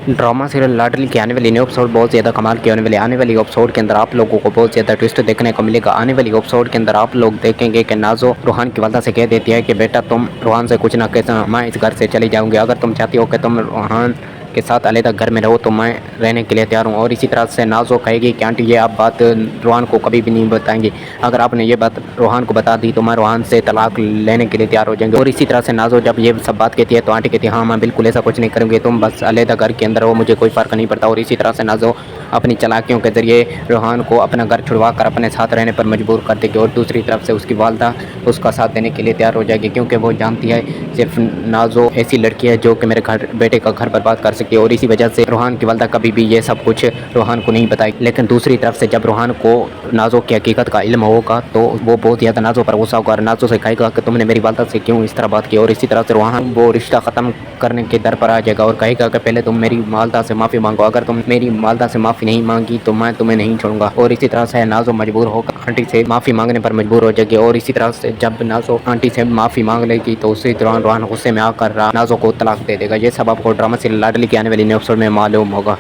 Drama serial लाडली के आने वाली न्यू एपिसोड बहुत ज़्यादा कमाल के होने वाले। आने वाली एपिसोड के अंदर आप लोगों को बहुत ज़्यादा ट्विस्ट देखने को मिलेगा। आने वाली एपिसोड के अंदर आप लोग देखेंगे कि नाज़ो रूहान की वालदा से कह देती है कि बेटा तुम रूहान से कुछ ना कह, मैं इस घर से चली जाऊंगी। अगर तुम चाहती हो कि तुम रूहान के साथ अलग घर में रहो तो मैं रहने के लिए तैयार हूँ। और इसी तरह से नाज़ो कहेगी कि आंटी ये आप बात रूहान को कभी भी नहीं बताएंगी। अगर आपने ये बात रूहान को बता दी तो मैं रूहान से तलाक लेने के लिए तैयार हो जाएंगे। और इसी तरह से नाज़ो जब ये सब बात कहती है तो आंटी कहती है हाँ मैं बिल्कुल ऐसा कुछ नहीं करूँगी, तुम बस अलग घर के अंदर हो, मुझे कोई फ़र्क नहीं पड़ता। और इसी तरह से नाज़ो अपनी चालाकियों के ज़रिए रूहान को अपना घर छुड़वा कर अपने साथ रहने पर मजबूर कर देगी। और दूसरी तरफ से उसकी वालदा उसका साथ देने के लिए तैयार हो जाएगी, क्योंकि वो जानती है सिर्फ नाज़ो ऐसी लड़की है जो कि मेरे बेटे का घर बर्बाद कर सकती है। और इसी वजह से रूहान की वालदा कभी भी ये सब कुछ रूहान को नहीं बताएगी। लेकिन दूसरी तरफ से जब रूहान को नाज़ो की हकीकत का इल्म होगा तो वो बहुत ज़्यादा नाज़ो पर गुस्सा होगा और नाज़ो से कहेगा कि तुमने मेरी वालदा से क्यों इस तरह बात की। और इसी तरह से रूहान वो रिश्ता ख़त्म करने के दर पर आ जाएगा और कहेगा कि पहले तुम मेरी वालदा से माफ़ी मांगो, अगर तुम मेरी वालदा से माफ़ी नहीं मांगी तो मैं तुम्हें नहीं छोड़ूंगा। और इसी तरह से नाज़ो मजबूर होकर आंटी से माफ़ी मांगने पर मजबूर हो जाएगी। और इसी तरह से जब नाज़ो आंटी से माफ़ी मांग लेगी तो उसी दौरान रूहान गुस्से में आकर नाज़ो को तलाक दे देगा। ये सब आपको ड्रामा सीरियल लाडली के आने वाली न्यू एपिसोड में मालूम होगा।